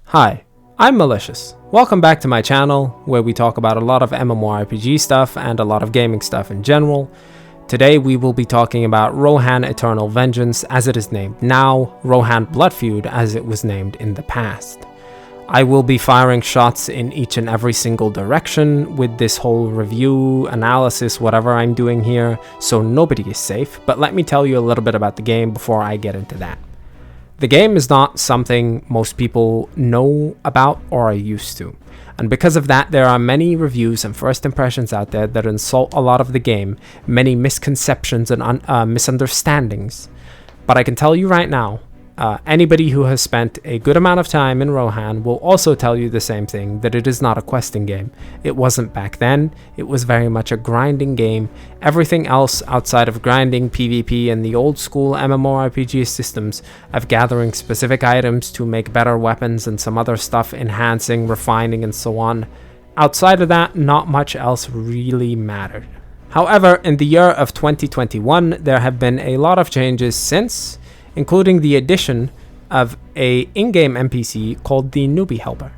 Hi, I'm Malicious. Welcome back to my channel, where we talk about a lot of MMORPG stuff and a lot of gaming stuff in general. Today we will be talking about Rohan Eternal Vengeance as it is named now, Rohan Blood Feud as it was named in the past. I will be firing shots in each and every single direction with this whole review, analysis, whatever I'm doing here, so nobody is safe, but let me tell you a little bit about the game before I get into that. The game is not something most people know about or are used to, and because of that there are many reviews and first impressions out there that insult a lot of the game, many misconceptions and misunderstandings. But I can tell you right now, anybody who has spent a good amount of time in Rohan will also tell you the same thing, that it is not a questing game. It wasn't back then, it was very much a grinding game. Everything else outside of grinding, PvP, and the old school MMORPG systems of gathering specific items to make better weapons and some other stuff, enhancing, refining, and so on. Outside of that, not much else really mattered. However, in the year of 2021, there have been a lot of changes since, including the addition of a in-game NPC called the Newbie Helper.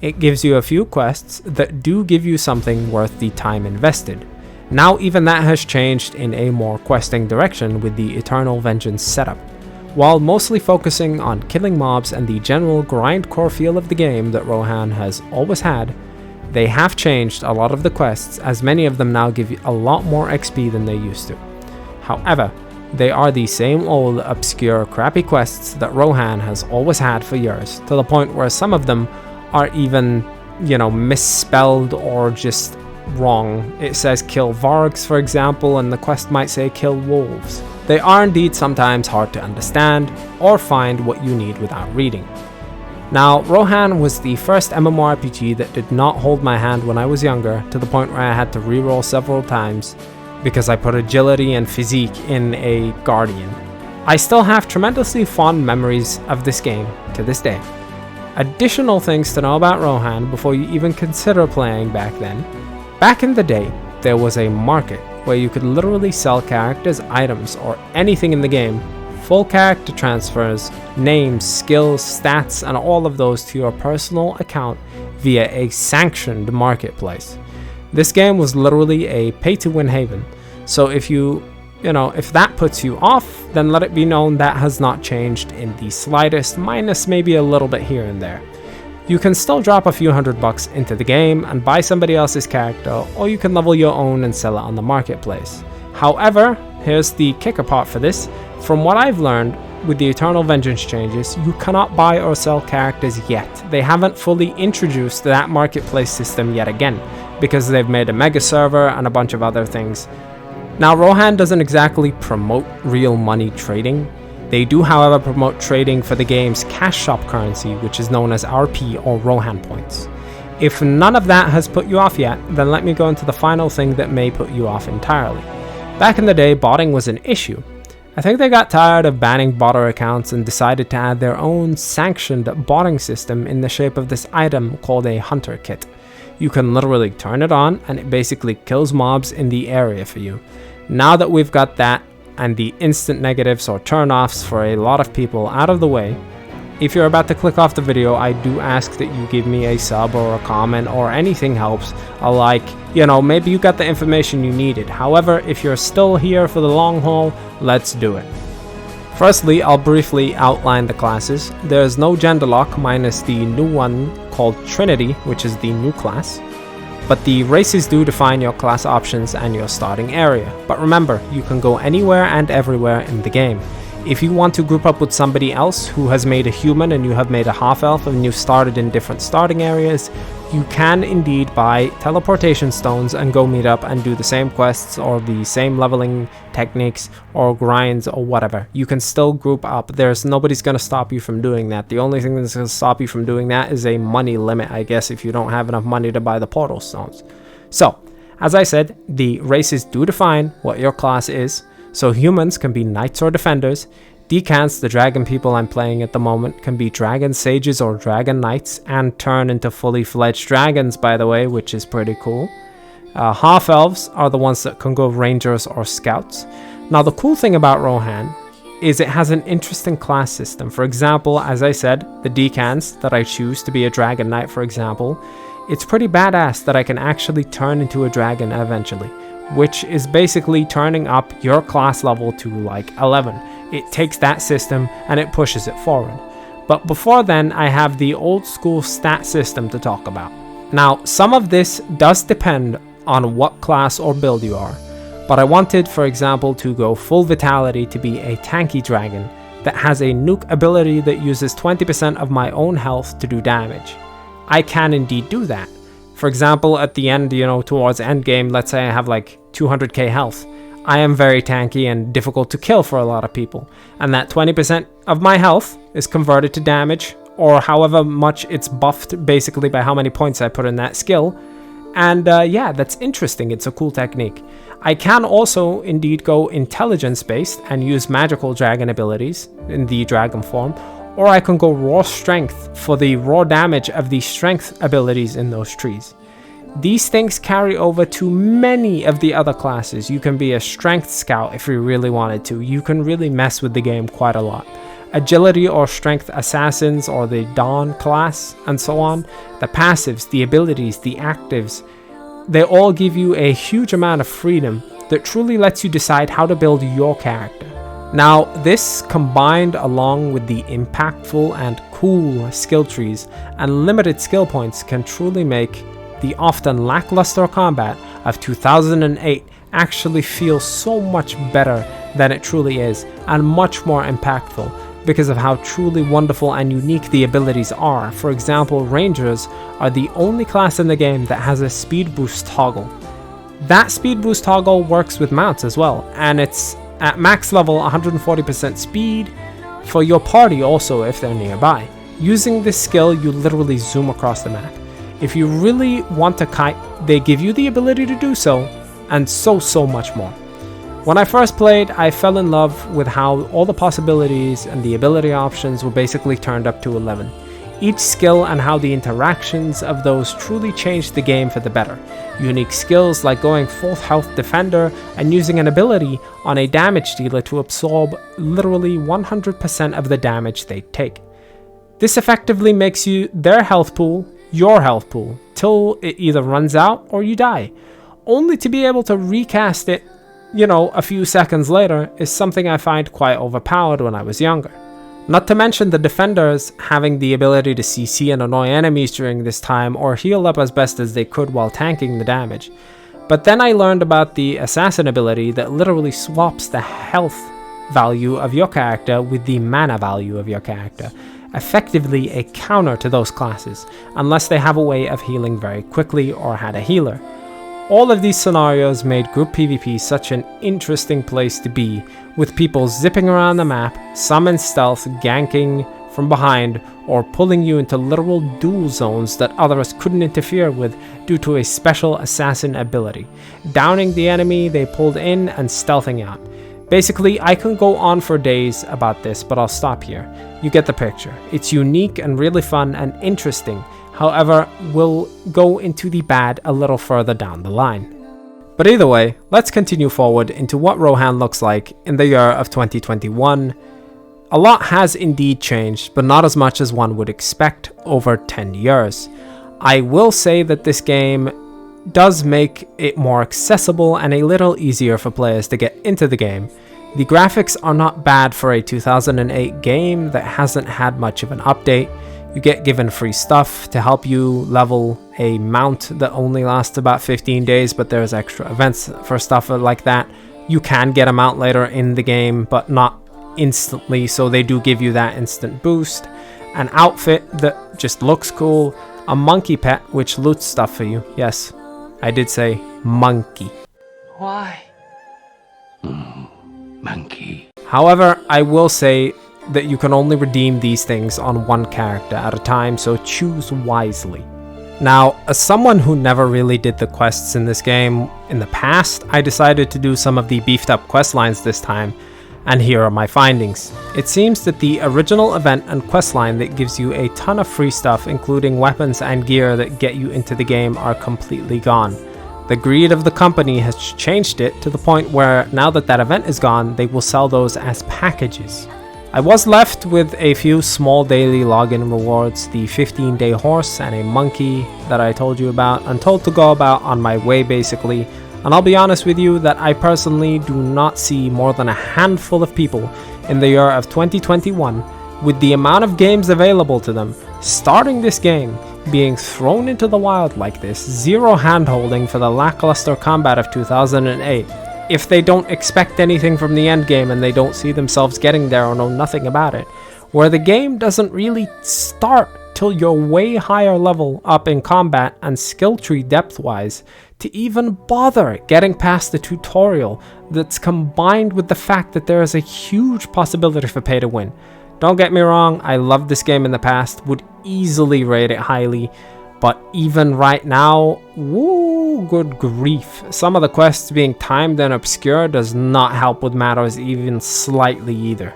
It gives you a few quests that do give you something worth the time invested. Now even that has changed in a more questing direction with the Eternal Vengeance setup. While mostly focusing on killing mobs and the general grindcore feel of the game that Rohan has always had, they have changed a lot of the quests, as many of them now give you a lot more XP than they used to. However, they are the same old obscure crappy quests that Rohan has always had for years, to the point where some of them are even, misspelled or just wrong. It says kill Vargs, for example, and the quest might say kill wolves. They are indeed sometimes hard to understand or find what you need without reading. Now, Rohan was the first MMORPG that did not hold my hand when I was younger, to the point where I had to reroll several times because I put agility and physique in a guardian. I still have tremendously fond memories of this game to this day. Additional things to know about Rohan before you even consider playing back then. Back in the day, there was a market where you could literally sell characters, items, or anything in the game, full character transfers, names, skills, stats, and all of those to your personal account via a sanctioned marketplace. This game was literally a pay-to-win haven, so if if that puts you off, then let it be known that has not changed in the slightest, minus maybe a little bit here and there. You can still drop a few $100 into the game and buy somebody else's character, or you can level your own and sell it on the marketplace. However, here's the kicker part for this. From what I've learned, with the Eternal Vengeance changes, you cannot buy or sell characters yet. They haven't fully introduced that marketplace system yet again, because they've made a mega server and a bunch of other things. Now, Rohan doesn't exactly promote real money trading. They do, however, promote trading for the game's cash shop currency, which is known as RP or Rohan points. If none of that has put you off yet, then let me go into the final thing that may put you off entirely. Back in the day, botting was an issue. I think they got tired of banning botter accounts and decided to add their own sanctioned botting system in the shape of this item called a hunter kit. You can literally turn it on and it basically kills mobs in the area for you. Now that we've got that and the instant negatives or turn-offs for a lot of people out of the way, if you're about to click off the video, I do ask that you give me a sub or a comment, or anything helps. A like, maybe you got the information you needed. However, if you're still here for the long haul, let's do it. Firstly, I'll briefly outline the classes. There's no gender lock minus the new one called Trinity, which is the new class. But the races do define your class options and your starting area. But remember, you can go anywhere and everywhere in the game. If you want to group up with somebody else who has made a human and you have made a half-elf and you've started in different starting areas, you can indeed buy teleportation stones and go meet up and do the same quests or the same leveling techniques or grinds or whatever. You can still group up. Nobody's going to stop you from doing that. The only thing that's going to stop you from doing that is a money limit, I guess, if you don't have enough money to buy the portal stones. So, as I said, the races do define what your class is. So humans can be knights or defenders. Decants, the dragon people I'm playing at the moment, can be dragon sages or dragon knights and turn into fully fledged dragons, by the way, which is pretty cool. Half elves are the ones that can go rangers or scouts. Now the cool thing about Rohan is it has an interesting class system. For example, as I said, the decans that I choose to be a Dragon Knight, for example, it's pretty badass that I can actually turn into a dragon eventually, which is basically turning up your class level to like 11. It takes that system and it pushes it forward. But before then, I have the old school stat system to talk about. Now, some of this does depend on what class or build you are, but I wanted, for example, to go full vitality to be a tanky dragon that has a nuke ability that uses 20% of my own health to do damage. I can indeed do that. For example, at the end, towards end game, let's say I have like 200k health. I am very tanky and difficult to kill for a lot of people, and that 20% of my health is converted to damage, or however much it's buffed basically by how many points I put in that skill. And yeah, that's interesting. It's a cool technique. I can also indeed go intelligence based and use magical dragon abilities in the dragon form, or I can go raw strength for the raw damage of the strength abilities in those trees. These things carry over to many of the other classes. You can be a strength scout if you really wanted to. You can really mess with the game quite a lot. Agility or strength assassins or the Dawn class and so on. The passives, the abilities, the actives, they all give you a huge amount of freedom that truly lets you decide how to build your character. Now, this combined along with the impactful and cool skill trees and limited skill points can truly make the often lackluster combat of 2008 actually feel so much better than it truly is, and much more impactful because of how truly wonderful and unique the abilities are. For example, Rangers are the only class in the game that has a speed boost toggle. That speed boost toggle works with mounts as well, and it's at max level 140% speed for your party also if they're nearby. Using this skill, you literally zoom across the map. If you really want to kite, they give you the ability to do so, and so much more. When I first played, I fell in love with how all the possibilities and the ability options were basically turned up to 11. Each skill and how the interactions of those truly changed the game for the better. Unique skills like going full health defender and using an ability on a damage dealer to absorb literally 100% of the damage they take. This effectively makes you their health pool, your health pool, till it either runs out or you die. Only to be able to recast it, a few seconds later is something I find quite overpowered when I was younger. Not to mention the defenders having the ability to CC and annoy enemies during this time or heal up as best as they could while tanking the damage. But then I learned about the assassin ability that literally swaps the health value of your character with the mana value of your character. Effectively a counter to those classes, unless they have a way of healing very quickly or had a healer. All of these scenarios made group PvP such an interesting place to be, with people zipping around the map, some in stealth, ganking from behind, or pulling you into literal duel zones that others couldn't interfere with due to a special assassin ability, downing the enemy they pulled in and stealthing out. Basically, I can go on for days about this, but I'll stop here. You get the picture. It's unique and really fun and interesting. However, we'll go into the bad a little further down the line. But either way, let's continue forward into what Rohan looks like in the year of 2021. A lot has indeed changed, but not as much as one would expect over 10 years. I will say that this game does make it more accessible and a little easier for players to get into the game. The graphics are not bad for a 2008 game that hasn't had much of an update. You get given free stuff to help you level a mount that only lasts about 15 days, but there's extra events for stuff like that. You can get a mount later in the game, but not instantly, so they do give you that instant boost. An outfit that just looks cool, a monkey pet which loots stuff for you. Yes, I did say monkey. Why? Monkey. However, I will say that you can only redeem these things on one character at a time, so choose wisely. Now, as someone who never really did the quests in this game in the past, I decided to do some of the beefed up quest lines this time, and here are my findings. It seems that the original event and quest line that gives you a ton of free stuff, including weapons and gear that get you into the game, are completely gone. The greed of the company has changed it to the point where now that that event is gone, they will sell those as packages. I was left with a few small daily login rewards, the 15-day horse and a monkey that I told you about, and told to go about on my way basically. And I'll be honest with you that I personally do not see more than a handful of people in the year of 2021, with the amount of games available to them, starting this game, being thrown into the wild like this, zero handholding for the lackluster combat of 2008. If they don't expect anything from the end game and they don't see themselves getting there or know nothing about it, where the game doesn't really start till you're way higher level up in combat and skill tree depth wise to even bother getting past the tutorial, that's combined with the fact that there is a huge possibility for pay to win. Don't get me wrong, I loved this game in the past, would easily rate it highly, but even right now, woo, good grief. Some of the quests being timed and obscure does not help with matters even slightly either.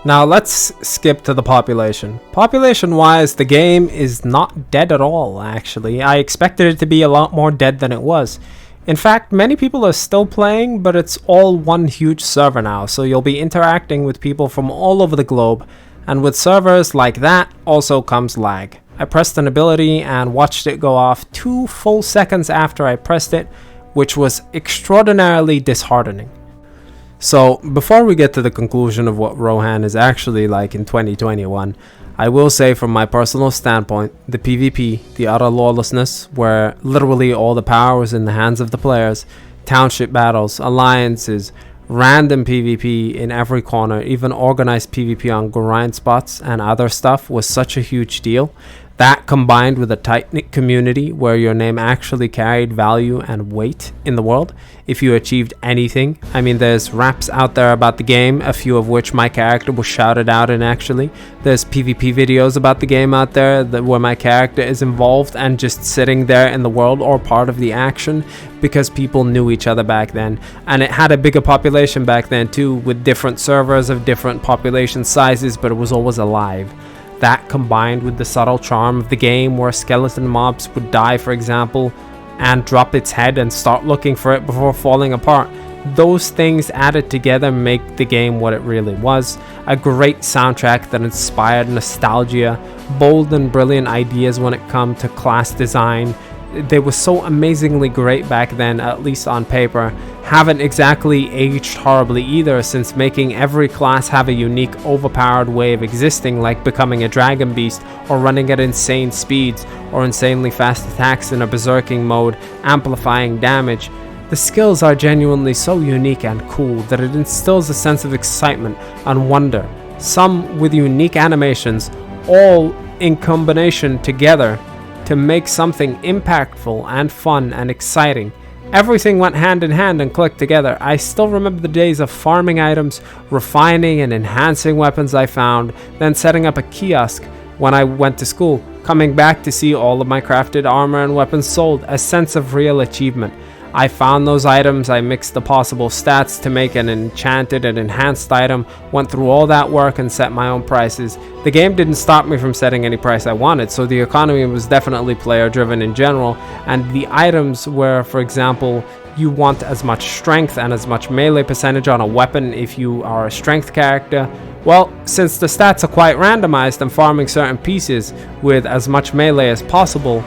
Now let's skip to the population. Population wise, the game is not dead at all actually. I expected it to be a lot more dead than it was. In fact, many people are still playing, but it's all one huge server now, so you'll be interacting with people from all over the globe, and with servers like that also comes lag. I pressed an ability and watched it go off 2 full seconds after I pressed it, which was extraordinarily disheartening. So, before we get to the conclusion of what Rohan is actually like in 2021, I will say from my personal standpoint, the PvP, the utter lawlessness, where literally all the power was in the hands of the players, township battles, alliances, random PvP in every corner, even organized PvP on grind spots and other stuff was such a huge deal. That combined with a tight-knit community where your name actually carried value and weight in the world if you achieved anything. I mean, there's raps out there about the game, a few of which my character was shouted out in actually. There's PvP videos about the game out there where my character is involved and just sitting there in the world or part of the action because people knew each other back then. And it had a bigger population back then too, with different servers of different population sizes, but it was always alive. That combined with the subtle charm of the game where skeleton mobs would die, for example, and drop its head and start looking for it before falling apart. Those things added together make the game what it really was. A great soundtrack that inspired nostalgia, bold and brilliant ideas when it come to class design. They were so amazingly great back then, at least on paper. Haven't exactly aged horribly either, since making every class have a unique overpowered way of existing, like becoming a dragon beast or running at insane speeds or insanely fast attacks in a berserking mode, amplifying damage. The skills are genuinely so unique and cool that it instills a sense of excitement and wonder, some with unique animations, all in combination together to make something impactful and fun and exciting. Everything went hand in hand and clicked together. I still remember the days of farming items, refining and enhancing weapons I found, then setting up a kiosk when I went to school, coming back to see all of my crafted armor and weapons sold, a sense of real achievement. I found those items, I mixed the possible stats to make an enchanted and enhanced item, went through all that work and set my own prices. The game didn't stop me from setting any price I wanted, so the economy was definitely player driven in general, and the items were, for example, you want as much strength and as much melee percentage on a weapon if you are a strength character. Well, since the stats are quite randomized and farming certain pieces with as much melee as possible,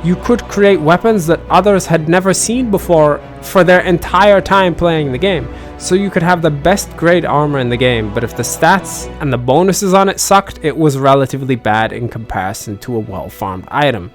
you could create weapons that others had never seen before for their entire time playing the game. So you could have the best grade armor in the game, but if the stats and the bonuses on it sucked, it was relatively bad in comparison to a well-farmed item.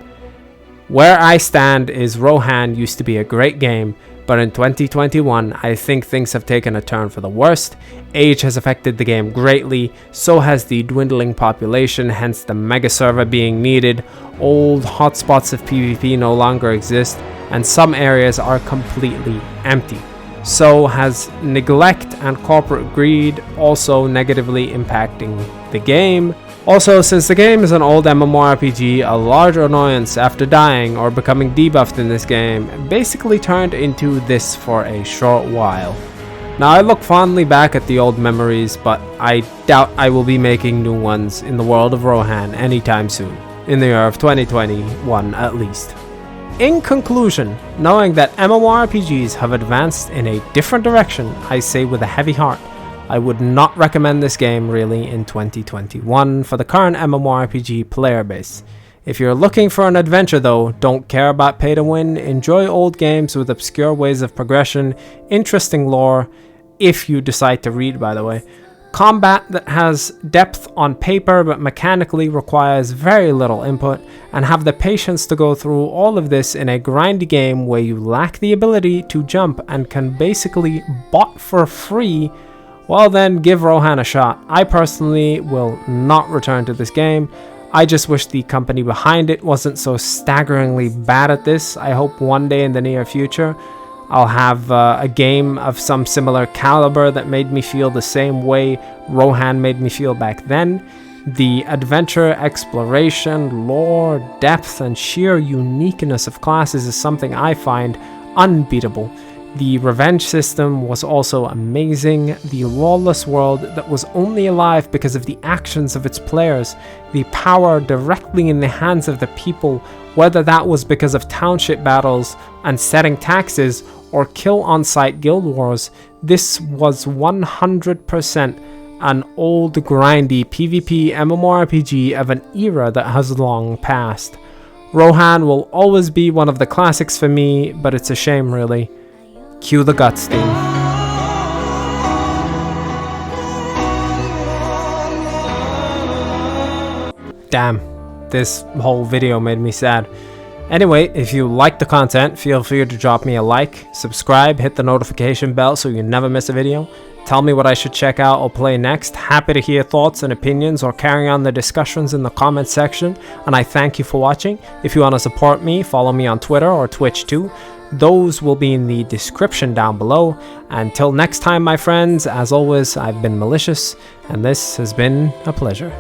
Where I stand is Rohan used to be a great game, but in 2021, I think things have taken a turn for the worst. Age has affected the game greatly, so has the dwindling population, hence the mega server being needed. Old hotspots of PvP no longer exist, and some areas are completely empty. So has neglect and corporate greed also negatively impacting the game. Also, since the game is an old MMORPG, a large annoyance after dying or becoming debuffed in this game basically turned into this for a short while. Now, I look fondly back at the old memories, but I doubt I will be making new ones in the world of Rohan anytime soon, in the year of 2021 at least. In conclusion, knowing that MMORPGs have advanced in a different direction, I say with a heavy heart, I would not recommend this game really in 2021 for the current MMORPG player base. If you're looking for an adventure though, don't care about pay to win, enjoy old games with obscure ways of progression, interesting lore, if you decide to read by the way, combat that has depth on paper but mechanically requires very little input, and have the patience to go through all of this in a grindy game where you lack the ability to jump and can basically bot for free, well then give Rohan a shot. I personally will not return to this game. I just wish the company behind it wasn't so staggeringly bad at this. I hope one day in the near future I'll have a game of some similar caliber that made me feel the same way Rohan made me feel back then. The adventure, exploration, lore, depth, and sheer uniqueness of classes is something I find unbeatable. The revenge system was also amazing. The lawless world that was only alive because of the actions of its players. The power directly in the hands of the people, whether that was because of township battles and setting taxes or kill on-site guild wars. This was 100% an old grindy PvP MMORPG of an era that has long passed. Rohan will always be one of the classics for me, but it's a shame really. Cue the guts theme. Damn, this whole video made me sad. Anyway, if you like the content, feel free to drop me a like, subscribe, hit the notification bell so you never miss a video. Tell me what I should check out or play next. Happy to hear thoughts and opinions or carry on the discussions in the comment section. And I thank you for watching. If you want to support me, follow me on Twitter or Twitch too. Those will be in the description down below. Until next time, my friends, as always, I've been Malicious, and this has been a pleasure.